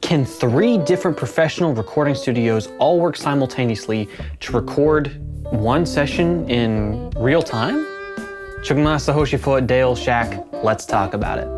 Can 3 different professional recording studios all work simultaneously to record one session in real time? Chugmasa Hoshifo at DShack, let's talk about it.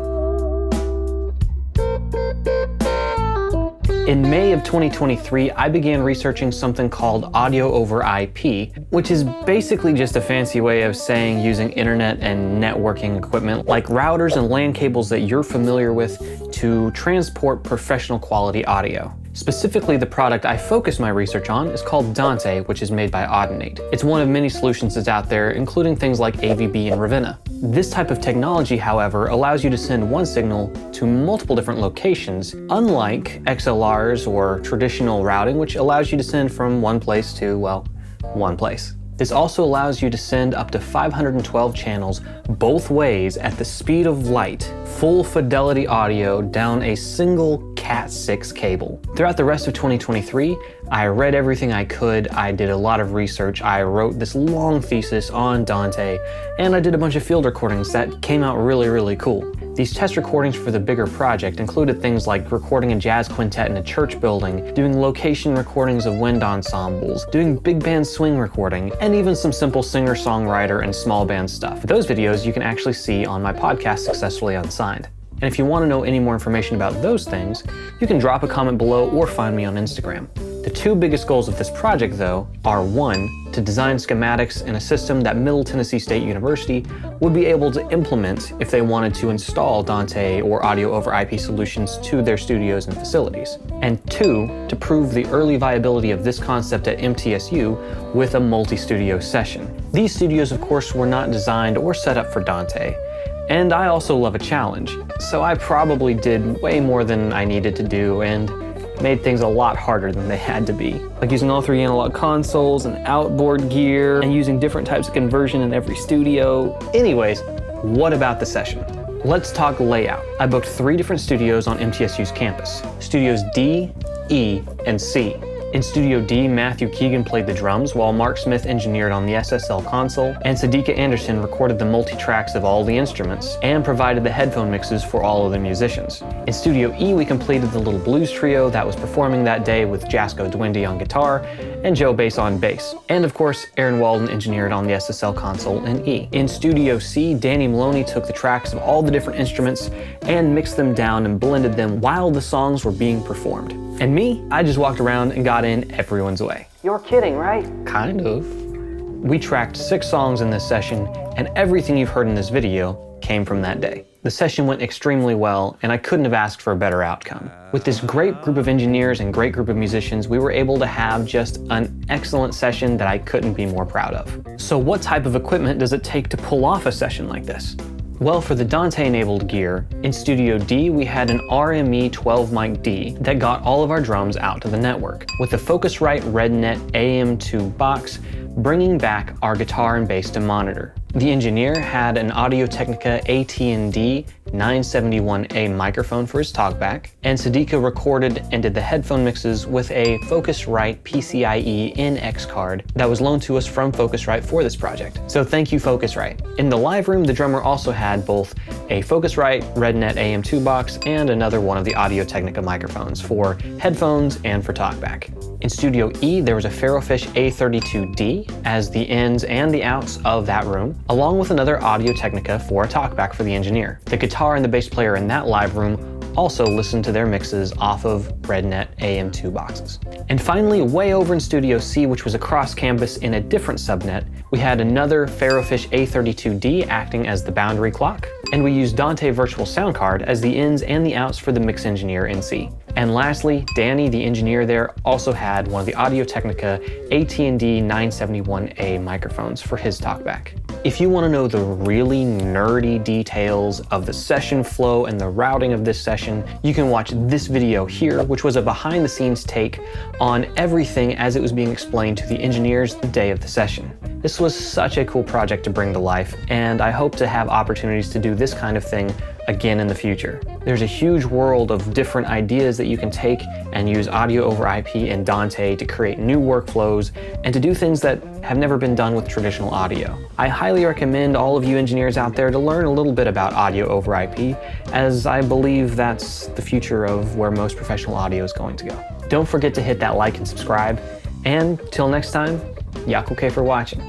In May of 2023, I began researching something called Audio-over-IP, which is basically just a fancy way of saying using internet and networking equipment like routers and LAN cables that you're familiar with to transport professional quality audio. Specifically, the product I focus my research on is called Dante, which is made by Audinate. It's one of many solutions that's out there, including things like AVB and Ravenna. This type of technology, however, allows you to send one signal to multiple different locations, unlike XLRs or traditional routing, which allows you to send from one place to, well, one place. This also allows you to send up to 512 channels both ways at the speed of light, full fidelity audio down a single Cat6 cable. Throughout the rest of 2023, I read everything I could, I did a lot of research, I wrote this long thesis on Dante, and I did a bunch of field recordings that came out really cool. These test recordings for the bigger project included things like recording a jazz quintet in a church building, doing location recordings of wind ensembles, doing big band swing recording, and even some simple singer-songwriter and small band stuff. Those videos you can actually see on my podcast, Successfully Unsigned. And if you want to know any more information about those things, you can drop a comment below or find me on Instagram. The 2 biggest goals of this project, though, are 1, to design schematics in a system that Middle Tennessee State University would be able to implement if they wanted to install Dante or Audio-over-IP solutions to their studios and facilities. And 2, to prove the early viability of this concept at MTSU with a multi-studio session. These studios, of course, were not designed or set up for Dante. And I also love a challenge, so I probably did way more than I needed to do and made things a lot harder than they had to be. Like using all 3 analog consoles and outboard gear and using different types of conversion in every studio. Anyways, what about the session? Let's talk layout. I booked 3 different studios on MTSU's campus. Studios D, E, and C. In Studio D, Matthew Keegan played the drums, while Mark Smith engineered on the SSL console, and Sadika Anderson recorded the multi-tracks of all the instruments, and provided the headphone mixes for all of the musicians. In Studio E, we completed the little blues trio that was performing that day with Jasko Dwindy on guitar, and Joe Bass on bass. And of course, Aaron Walden engineered on the SSL console in E. In Studio C, Danny Maloney took the tracks of all the different instruments and mixed them down and blended them while the songs were being performed. And me, I just walked around and got in everyone's way. You're kidding, right? Kind of. We tracked 6 songs in this session, and everything you've heard in this video came from that day. The session went extremely well, and I couldn't have asked for a better outcome. With this great group of engineers and great group of musicians, we were able to have just an excellent session that I couldn't be more proud of. So what type of equipment does it take to pull off a session like this? Well, for the Dante-enabled gear, in Studio D, we had an RME 12 mic D that got all of our drums out to the network, with a Focusrite RedNet AM2 box bringing back our guitar and bass to monitor. The engineer had an Audio-Technica AT&D 971A microphone for his talkback, and Sadika recorded and did the headphone mixes with a Focusrite PCIe NX card that was loaned to us from Focusrite for this project. So thank you, Focusrite. In the live room, the drummer also had both a Focusrite RedNet AM2 box and another one of the Audio-Technica microphones for headphones and for talkback. In Studio E, there was a Ferrofish A32D as the ins and the outs of that room, along with another Audio-Technica for a talkback for the engineer. The guitar and the bass player in that live room also listened to their mixes off of RedNet AM2 boxes. And finally, way over in Studio C, which was across campus in a different subnet, we had another Ferrofish A32D acting as the boundary clock, and we used Dante Virtual Sound Card as the ins and the outs for the mix engineer in C. And lastly, Danny, the engineer there, also had one of the Audio-Technica AT&D 971A microphones for his talkback. If you want to know the really nerdy details of the session flow and the routing of this session, you can watch this video here, which was a behind-the-scenes take on everything as it was being explained to the engineers the day of the session. This was such a cool project to bring to life, and I hope to have opportunities to do this kind of thing again in the future. There's a huge world of different ideas that you can take and use audio over IP and Dante to create new workflows and to do things that have never been done with traditional audio. I highly recommend all of you engineers out there to learn a little bit about audio over IP, as I believe that's the future of where most professional audio is going to go. Don't forget to hit that like and subscribe, and till next time, Yakuke for watching.